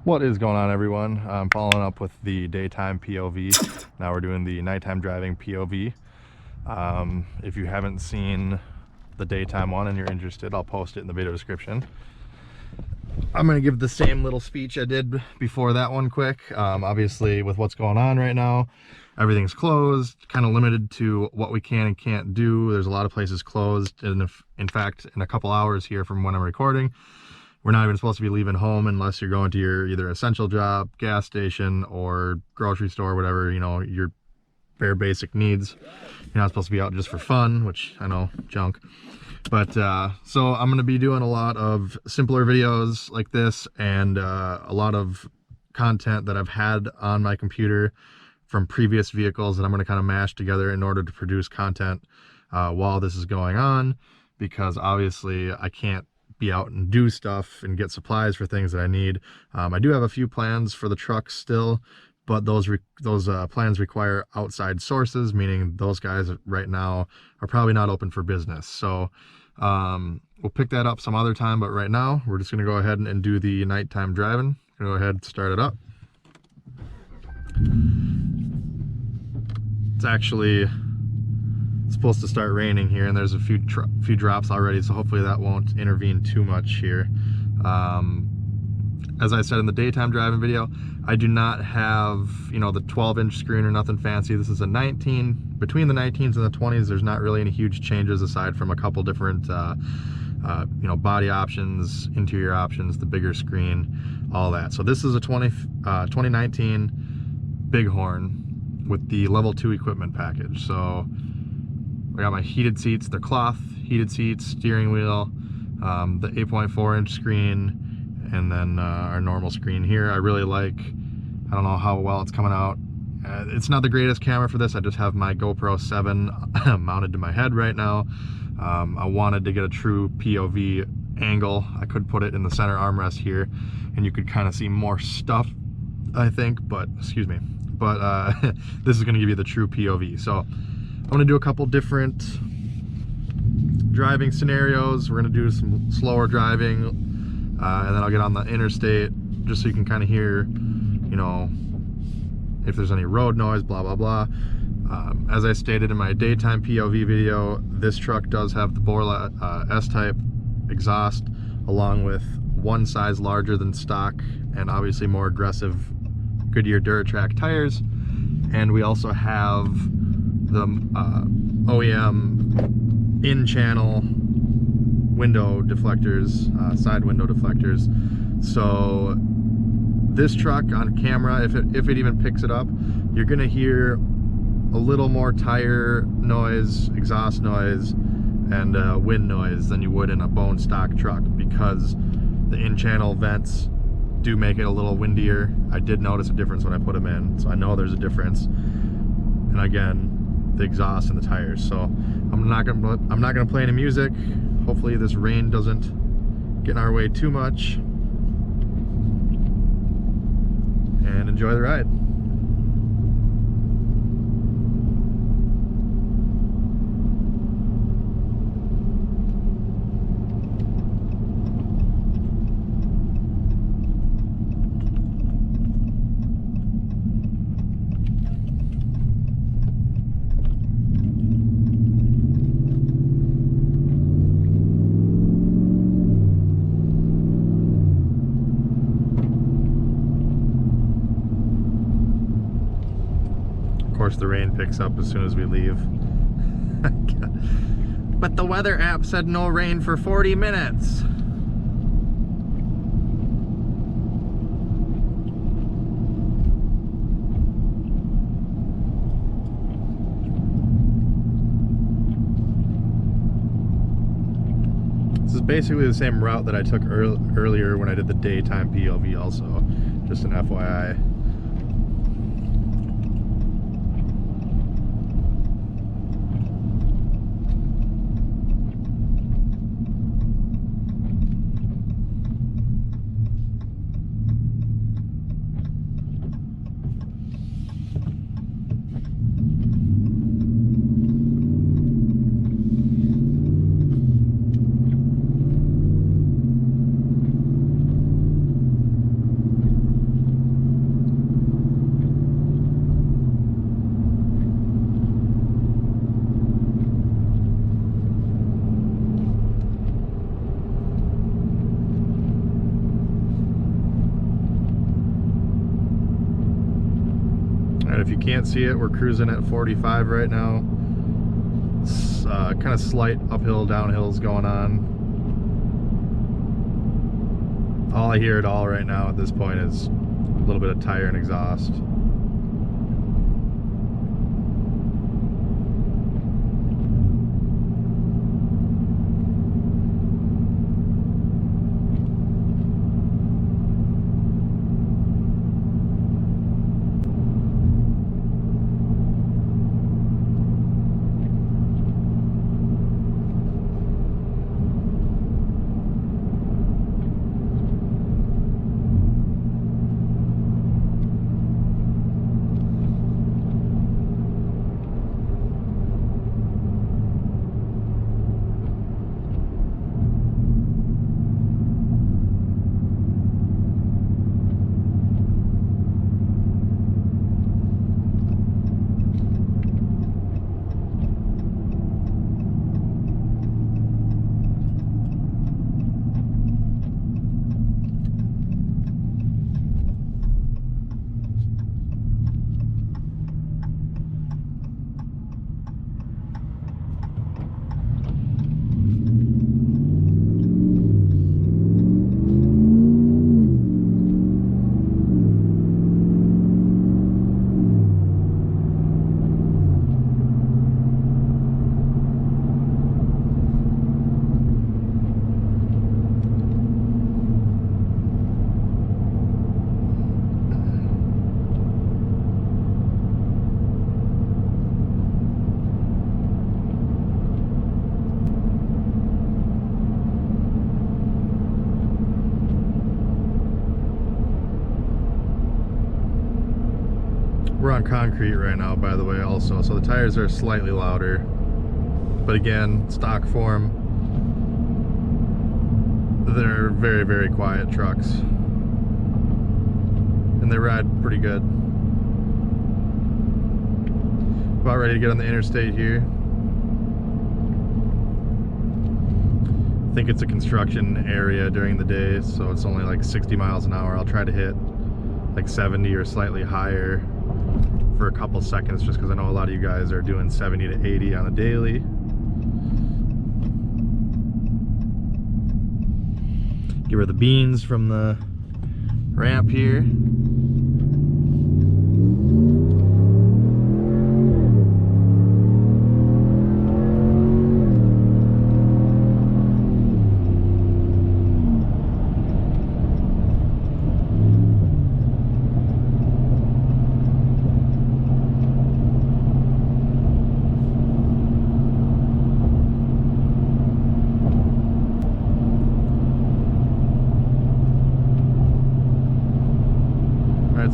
What is going on, everyone? I'm following up with the daytime POV. Now we're doing the nighttime driving POV. If you haven't seen the daytime one and you're interested, I'll post it in the video description. I'm going to give the same little speech I did before that one quick. Obviously, with what's going on right now, everything's closed, kind of limited to what we can and can't do. There's a lot of places closed, and in fact, in a couple hours here from when I'm recording, we're not even supposed to be leaving home unless you're going to your either essential job, gas station, or grocery store, whatever, you know, your bare basic needs. You're not supposed to be out just for fun, which I know, junk. But so I'm going to be doing a lot of simpler videos like this, and a lot of content that I've had on my computer from previous vehicles that I'm going to kind of mash together in order to produce content while this is going on, because obviously I can't be out and do stuff and get supplies for things that I need. I do have a few plans for the truck still, but those plans require outside sources, meaning those guys right now are probably not open for business. So we'll pick that up some other time, but right now we're just going to go ahead and do the nighttime driving. Go ahead and start it up. It's actually supposed to start raining here, and there's a few drops already, so hopefully that won't intervene too much here. As I said in the daytime driving video, I do not have, you know, the 12-inch screen or nothing fancy. This is a 19. Between the 19s and the 20s, there's not really any huge changes aside from a couple different you know, body options, interior options, the bigger screen, all that. So this is a 2019 Bighorn with the level 2 equipment package. So I got my heated seats, they're cloth heated seats, steering wheel, the 8.4-inch screen, and then our normal screen here. I really like, I don't know how well it's coming out. It's not the greatest camera for this. I just have my GoPro 7 mounted to my head right now. I wanted to get a true POV angle. I could put it in the center armrest here, and you could kind of see more stuff, I think, but, excuse me. But this is gonna give you the true POV. So I'm gonna do a couple different driving scenarios. We're gonna do some slower driving, and then I'll get on the interstate just so you can kind of hear, you know, if there's any road noise, blah, blah, blah. As I stated in my daytime POV video, this truck does have the Borla S-Type exhaust, along with one size larger than stock and obviously more aggressive Goodyear Duratrack tires. And we also have the OEM in-channel window deflectors, side window deflectors. So this truck on camera, if it even picks it up, you're gonna hear a little more tire noise, exhaust noise, and wind noise than you would in a bone stock truck, because the in-channel vents do make it a little windier. I did notice a difference when I put them in, so I know there's a difference. And again, the exhaust and the tires. So I'm not gonna play any music. Hopefully this rain doesn't get in our way too much, and enjoy the ride. Of course, the rain picks up as soon as we leave. But the weather app said no rain for 40 minutes. This is basically the same route that I took earlier when I did the daytime POV also, just an FYI. can't see it, we're cruising at 45 right now. Kind of slight uphill, downhills going on. All I hear at all right now at this point is a little bit of tire and exhaust. We're on concrete right now, by the way, also, so the tires are slightly louder. But again, stock form, they're very, very quiet trucks. And they ride pretty good. About ready to get on the interstate here. I think it's a construction area during the day, so it's only like 60 miles an hour. I'll try to hit like 70 or slightly higher for a couple seconds, just because I know a lot of you guys are doing 70 to 80 on a daily. Give her the beans from the ramp here.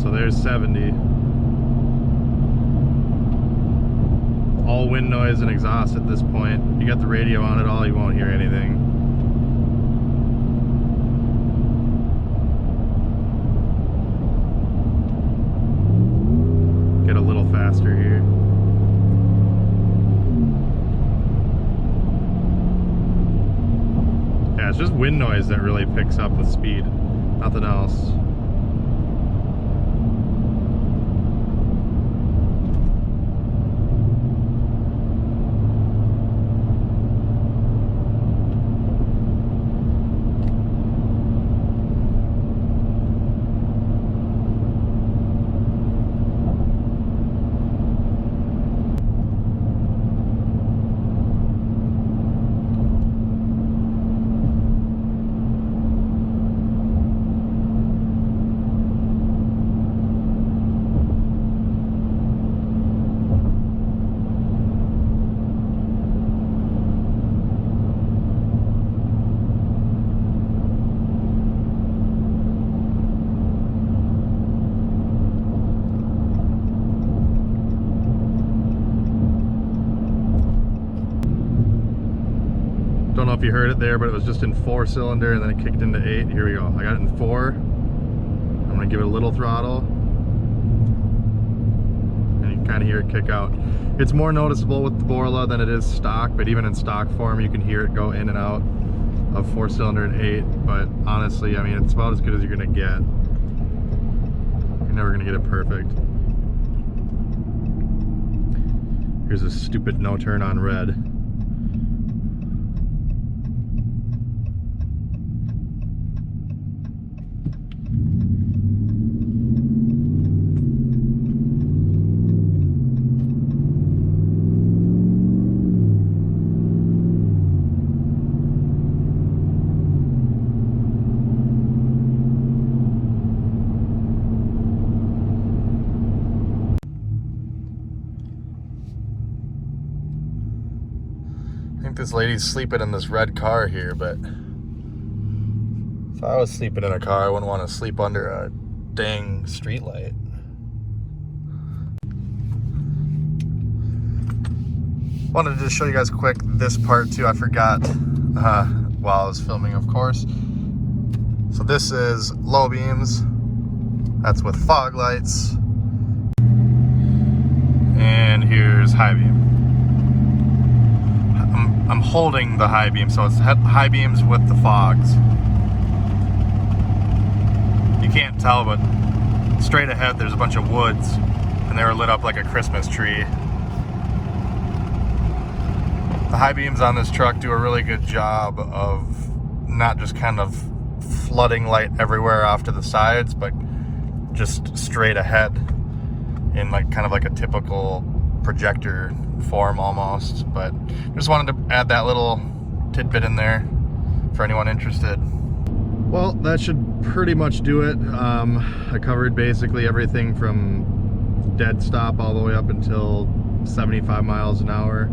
So there's 70. All wind noise and exhaust at this point. You got the radio on at all, you won't hear anything. Get a little faster here. Yeah, it's just wind noise that really picks up with speed. Nothing else. Don't know if you heard it there, but it was just in 4-cylinder and then it kicked into 8. Here we go. I got it in 4. I'm gonna give it a little throttle. And you can kind of hear it kick out. It's more noticeable with the Borla than it is stock, but even in stock form, you can hear it go in and out of 4-cylinder and 8. But honestly, I mean, it's about as good as you're gonna get. You're never gonna get it perfect. Here's a stupid no turn on red. I think this lady's sleeping in this red car here, but if I was sleeping in a car, I wouldn't want to sleep under a dang street light. Wanted to just show you guys quick this part too. I forgot while I was filming, of course. So this is low beams. That's with fog lights. And here's high beam. I'm holding the high beam, so it's high beams with the fogs. You can't tell, but straight ahead there's a bunch of woods, and they were lit up like a Christmas tree. The high beams on this truck do a really good job of not just kind of flooding light everywhere off to the sides, but just straight ahead in like kind of like a typical projector form almost. But just wanted to add that little tidbit in there for anyone interested. Well, that should pretty much do it. I covered basically everything from dead stop all the way up until 75 miles an hour.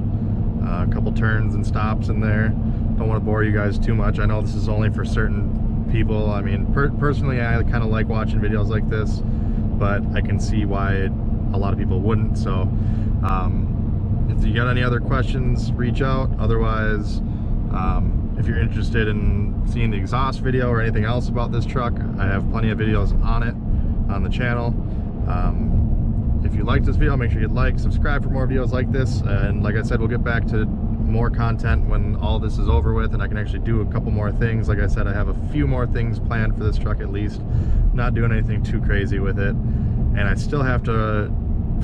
A couple turns and stops in there. Don't want to bore you guys too much. I know this is only for certain people. I mean, personally, I kind of like watching videos like this, but I can see why a lot of people wouldn't. So if you got any other questions, reach out. Otherwise, if you're interested in seeing the exhaust video or anything else about this truck, I have plenty of videos on it on the channel. If you liked this video, make sure you like, subscribe for more videos like this. And like I said, we'll get back to more content when all this is over with and I can actually do a couple more things. Like I said, I have a few more things planned for this truck at least. Not doing anything too crazy with it. And I still have to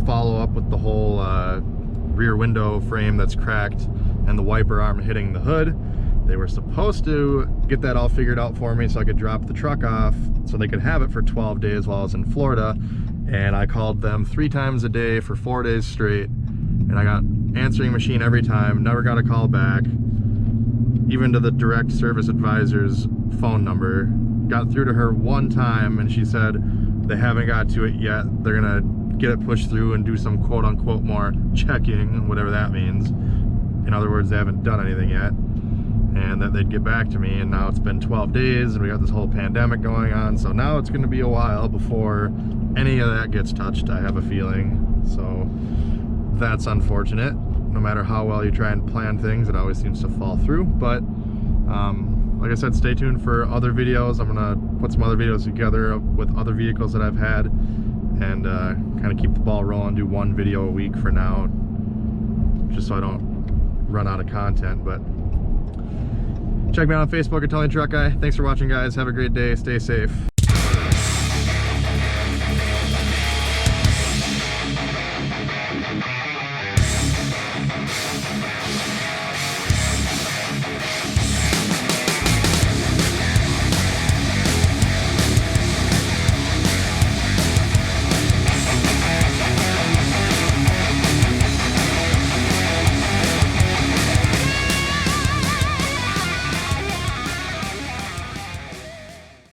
follow up with the whole rear window frame that's cracked and the wiper arm hitting the hood. They were supposed to get that all figured out for me so I could drop the truck off so they could have it for 12 days while I was in Florida. And I called them 3 times a day for 4 days straight, and I got answering machine every time, never got a call back, even to the direct service advisor's phone number. Got through to her one time and she said they haven't got to it yet. They're gonna get it pushed through and do some quote unquote more checking, whatever that means. In other words, they haven't done anything yet, and that they'd get back to me. And now it's been 12 days and we got this whole pandemic going on, so now it's going to be a while before any of that gets touched, I have a feeling. So that's unfortunate. No matter how well you try and plan things, it always seems to fall through. But like I said, stay tuned for other videos. I'm gonna put some other videos together with other vehicles that I've had, and kind of keep the ball rolling, do 1 video a week for now, just so I don't run out of content. But check me out on Facebook at Italian Truck Guy. Thanks for watching, guys. Have a great day. Stay safe.